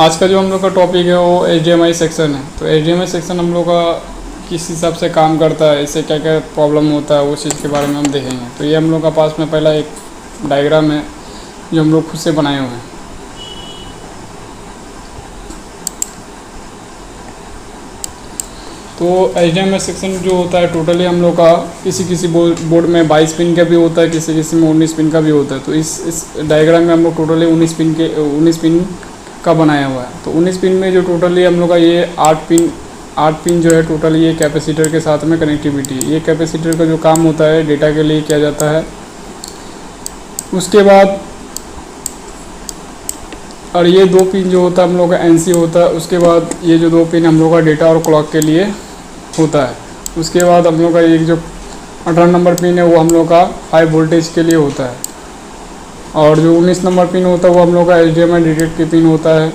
आज का जो हम लोग का टॉपिक है वो HDMI सेक्शन है। तो HDMI सेक्शन हम लोग का किस हिसाब से काम करता है, इससे क्या क्या प्रॉब्लम होता है, उस चीज़ के बारे में हम देखेंगे। तो ये हम लोग का पास में पहला एक डायग्राम है जो हम लोग खुद से बनाए हुए हैं। तो HDMI सेक्शन जो होता है टोटली हम लोग का किसी बोर्ड में 22 पिन का भी होता है, किसी में 19 पिन का भी होता है। तो इस डायग्राम में हम लोग टोटली 19 पिन का बनाया हुआ है। तो 19 पिन में जो टोटली हम लोग का ये 8 पिन जो है टोटल ये कैपेसिटर के साथ में कनेक्टिविटी। ये कैपेसिटर का जो काम होता है डेटा के लिए किया जाता है। उसके बाद और ये 2 पिन जो होता है हम लोग का NC होता है। उसके बाद ये जो 2 पिन हम लोग का डेटा और क्लॉक के लिए होता है। उसके बाद हम लोग का एक जो 18 नंबर पिन है वो हम लोग का हाई वोल्टेज के लिए होता है। और जो 19 नंबर पिन होता है वो हम लोग का HDMI डिटेक्ट के पिन होता है।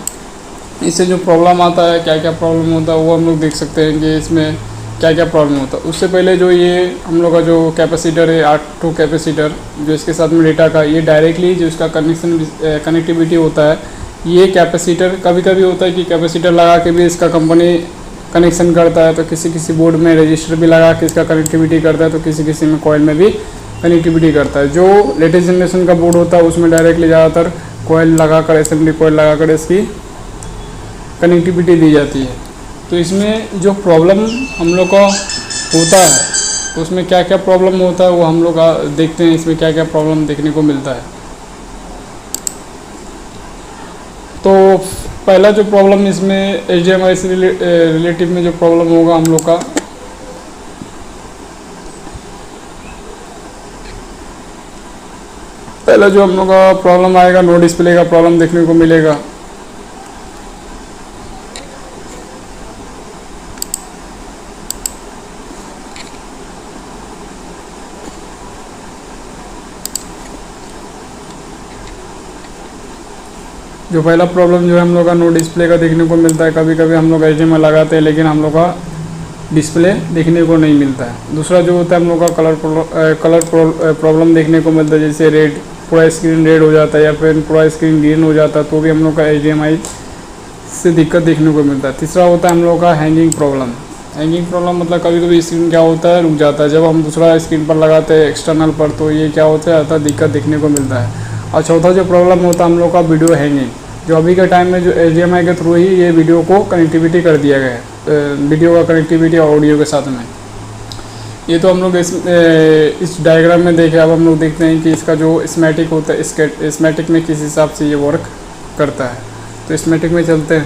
इससे जो प्रॉब्लम आता है, क्या क्या प्रॉब्लम होता है, वो हम लोग देख सकते हैं कि इसमें क्या क्या प्रॉब्लम होता है। उससे पहले जो ये हम लोग का जो कैपेसिटर है 8 कैपेसिटर जो इसके साथ में डेटा का ये डायरेक्टली जो इसका कनेक्टिविटी होता है, ये कैपेसिटर कभी कभी होता है कि कैपेसिटर लगा के भी इसका कंपनी कनेक्शन करता है। तो किसी बोर्ड में रजिस्टर भी लगा के इसका कनेक्टिविटी करता है, तो किसी में कॉइल में भी कनेक्टिविटी करता है। जो लेटेस्ट जनरेशन का बोर्ड होता है उसमें डायरेक्टली ज़्यादातर कॉइल लगाकर, असेंबली कॉइल लगाकर इसकी कनेक्टिविटी दी जाती है। तो इसमें जो प्रॉब्लम हम लोग का होता है, तो उसमें क्या क्या प्रॉब्लम होता है वो हम लोग देखते हैं। इसमें क्या क्या प्रॉब्लम देखने को मिलता है। तो पहला जो प्रॉब्लम इसमें HDMI से रिलेटिव में जो प्रॉब्लम होगा हम लोग का, पहला जो हम लोग का प्रॉब्लम आएगा नो डिस्प्ले का प्रॉब्लम देखने को मिलेगा। जो पहला प्रॉब्लम जो है हम लोग का नो डिस्प्ले का देखने को मिलता है। कभी कभी हम लोग HDMI लगाते हैं लेकिन हम लोग का डिस्प्ले देखने को नहीं मिलता है। दूसरा जो होता है हम लोग का कलर प्रॉब्लम देखने को मिलता है, जैसे रेड पूरा स्क्रीन रेड हो जाता है या फिर पूरा स्क्रीन ग्रीन हो जाता है, तो भी हम लोग का HDMI से दिक्कत देखने को मिलता है। तीसरा होता है हम लोग का हैंगिंग प्रॉब्लम। हैंगिंग प्रॉब्लम मतलब कभी कभी स्क्रीन क्या होता है रुक जाता है जब हम दूसरा स्क्रीन पर लगाते हैं एक्सटर्नल पर, तो ये क्या होता है दिक्कत देखने को मिलता है। और चौथा जो प्रॉब्लम होता है हम लोग का वीडियो हैंगिंग, जो अभी के टाइम में जो HDMI के थ्रू ही ये वीडियो को कनेक्टिविटी कर दिया गया है, वीडियो का कनेक्टिविटी और ऑडियो के साथ में। ये तो हम लोग इस डायग्राम में देखे। अब हम लोग देखते हैं कि इसका जो स्कीमेटिक होता है, स्कीमेटिक में किस हिसाब से ये वर्क करता है। तो स्कीमेटिक में चलते हैं।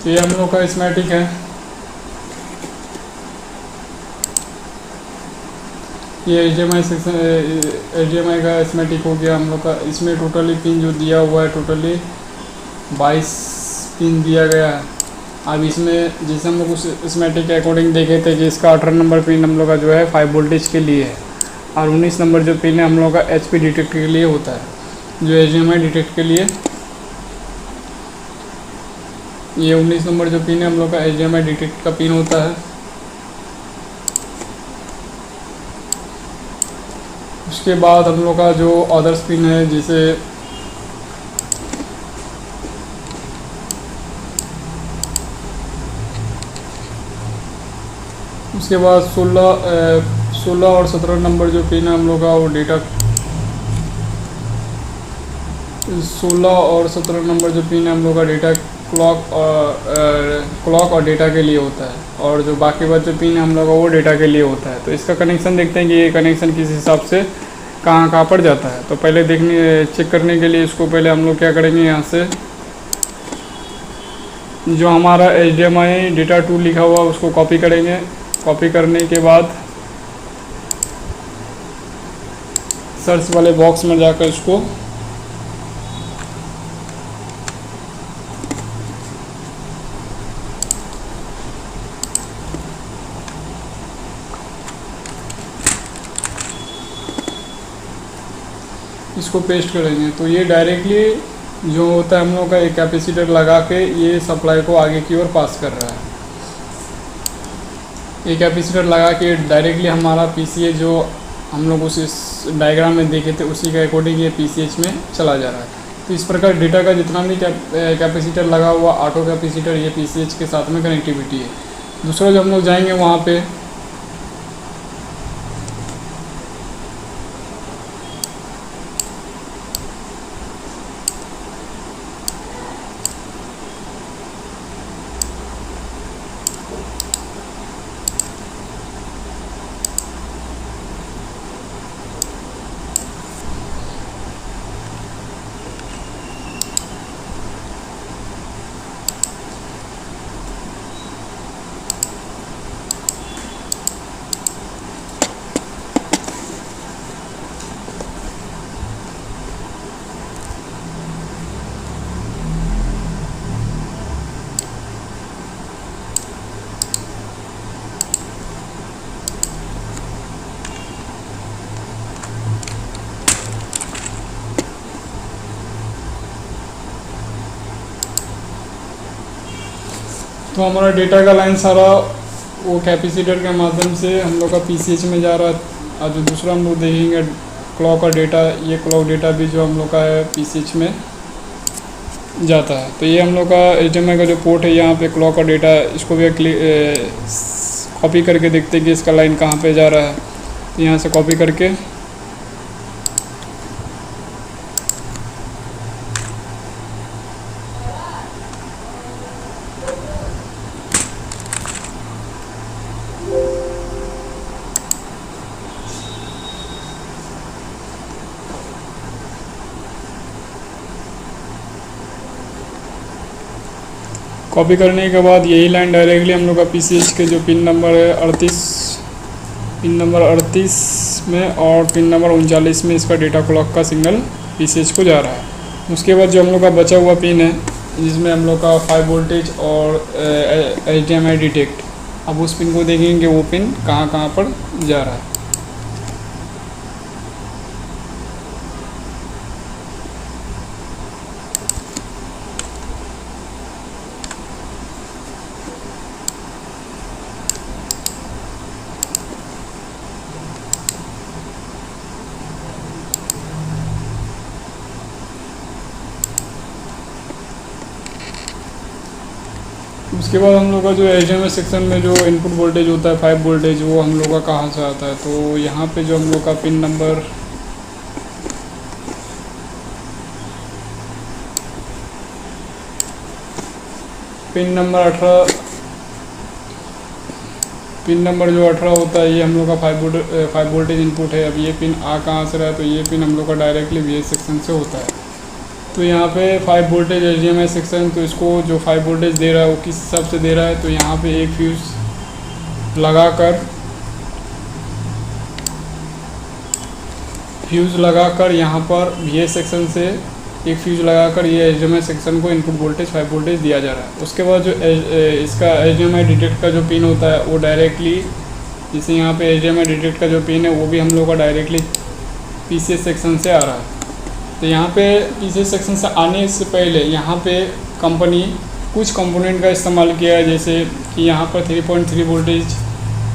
ये हम लोग का स्कीमेटिक है। ये HDMI का स्कीमेटिक हो गया हम लोग का। इसमें टोटली पिन जो दिया हुआ है टोटली 22 पिन दिया गया है। अब इसमें जैसे हम लोग उस स्कीमेटिक के अकॉर्डिंग देखे थे कि इसका 18 नंबर पिन हम लोग का जो है 5 वोल्टेज के लिए है, और 19 नंबर जो पिन है हम लोग का HP डिटेक्ट के लिए होता है, जो HDMI डिटेक्ट के लिए। ये 19 नंबर जो पिन है हम लोग का HDMI डिटेक्ट का पिन होता है। उसके बाद हम लोग का जो अदर्स पिन है, जैसे उसके बाद 16 और 17 नंबर जो पिन है हम लोग का वो डेटा 16 और 17 नंबर जो पिन है हम लोग का डेटा क्लॉक और डेटा के लिए होता है, और जो बाकी बात जो पिन है हम लोग का वो डेटा के लिए होता है। तो इसका कनेक्शन देखते हैं कि ये कनेक्शन किस हिसाब से कहाँ पड़ जाता है। तो पहले चेक करने के लिए इसको पहले हम लोग क्या करेंगे, यहाँ से जो हमारा HDMI डेटा 2 लिखा हुआ उसको कॉपी करेंगे। कॉपी करने के बाद सर्च वाले बॉक्स में जाकर इसको पेस्ट करेंगे। तो ये डायरेक्टली जो होता है हम लोग का एक कैपेसिटर लगा के ये सप्लाई को आगे की ओर पास कर रहा है। ये कैपेसिटर लगा के डायरेक्टली हमारा PCH जो हम लोग उस इस डायग्राम में देखे थे उसी के अकॉर्डिंग ये PCH में चला जा रहा है। तो इस प्रकार डेटा का जितना भी कैपेसिटर लगा हुआ ऑटो कैपेसिटर ये PCH के साथ में कनेक्टिविटी है। दूसरा जो हम लोग जाएंगे वहाँ पे तो हमारा डेटा का लाइन सारा वो कैपेसिटर के माध्यम से हम लोग का PCH में जा रहा है। और जो दूसरा हम लोग देखेंगे क्लॉक का डेटा, ये क्लॉक डेटा भी जो हम लोग का है PCH में जाता है। तो ये हम लोग का HDMI का जो पोर्ट है यहाँ पे क्लॉक का डेटा, इसको भी कॉपी करके देखते हैं कि इसका लाइन कहाँ पे जा रहा है। तो यहाँ से कॉपी करके कॉपी करने के बाद यही लाइन डायरेक्टली हम लोग का PCH के जो पिन नंबर है 38 में और पिन नंबर 39 में इसका डेटा क्लॉक का सिग्नल PCH को जा रहा है। उसके बाद जो हम लोग का बचा हुआ पिन है जिसमें हम लोग का 5 वोल्टेज और HDMI डिटेक्ट, अब उस पिन को देखेंगे वो पिन कहाँ पर जा रहा है। उसके बाद हम लोग का जो HDMI सेक्शन में जो इनपुट वोल्टेज होता है 5 वोल्टेज, वो हम लोग का कहाँ से आता है। तो यहाँ पे जो हम लोग का पिन नंबर जो 18 होता है, ये हम लोग का 5 वोल्टेज इनपुट है। अब ये पिन कहाँ से रहा है, तो ये पिन हम लोग का डायरेक्टली VH सेक्शन से होता है। तो यहाँ पे 5 वोल्टेज HDMI सेक्शन, तो इसको जो 5 वोल्टेज दे रहा है वो किस हिसाब से दे रहा है। तो यहाँ पे एक फ्यूज़ लगाकर यहाँ पर VH सेक्शन से एक फ्यूज़ लगाकर ये HDMI सेक्शन को इनपुट वोल्टेज 5 वोल्टेज दिया जा रहा है। उसके बाद जो इसका HDMI डिटेक्ट का जो पिन होता है वो डायरेक्टली, जैसे यहाँ पे HDMI डिटेक्ट का जो पिन है वो भी हम लोग का डायरेक्टली PCH सेक्शन से आ रहा है। तो यहाँ पे PCH सेक्शन से आने से पहले यहाँ पे कंपनी कुछ कंपोनेंट का इस्तेमाल किया है, जैसे कि यहाँ पर 3.3 वोल्टेज,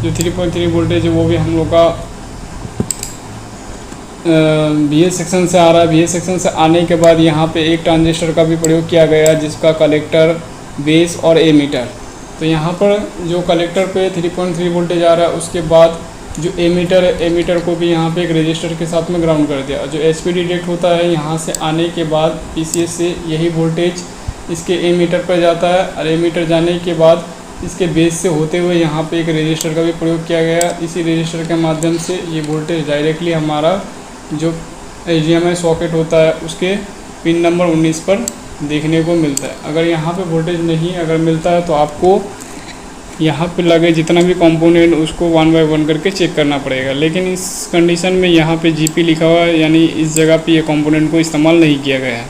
जो 3.3 वोल्टेज है वो भी हम लोग का VH सेक्शन से आ रहा है। VH सेक्शन से आने के बाद यहाँ पे एक ट्रांजिस्टर का भी प्रयोग किया गया है जिसका कलेक्टर, बेस और एमीटर। तो यहाँ पर जो कलेक्टर पे 3.3 वोल्टेज आ रहा है, उसके बाद जो एमीटर है, एमीटर को भी यहाँ पे एक रजिस्टर के साथ में ग्राउंड कर दिया। जो HP डिटेक्ट होता है यहाँ से आने के बाद PCH से यही वोल्टेज इसके एमीटर पर जाता है, और एमीटर जाने के बाद इसके बेस से होते हुए यहाँ पे एक रजिस्टर का भी प्रयोग किया गया। इसी रजिस्टर के माध्यम से ये वोल्टेज डायरेक्टली हमारा जो HDMI सॉकेट होता है उसके पिन नंबर 19 पर देखने को मिलता है। अगर यहाँ पे वोल्टेज नहीं अगर मिलता है तो आपको यहाँ पे लगे जितना भी कंपोनेंट उसको 1 बाय 1 करके चेक करना पड़ेगा। लेकिन इस कंडीशन में यहाँ पे GP लिखा हुआ है, यानी इस जगह पे ये कंपोनेंट को इस्तेमाल नहीं किया गया है।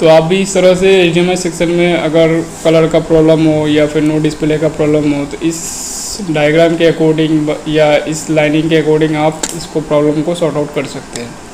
तो आप भी इस तरह से HDMI सेक्शन में अगर कलर का प्रॉब्लम हो या फिर नो डिस्प्ले का प्रॉब्लम हो तो इस डायग्राम के अकॉर्डिंग या इस लाइनिंग के अकॉर्डिंग आप इसको प्रॉब्लम को सॉर्ट आउट कर सकते हैं।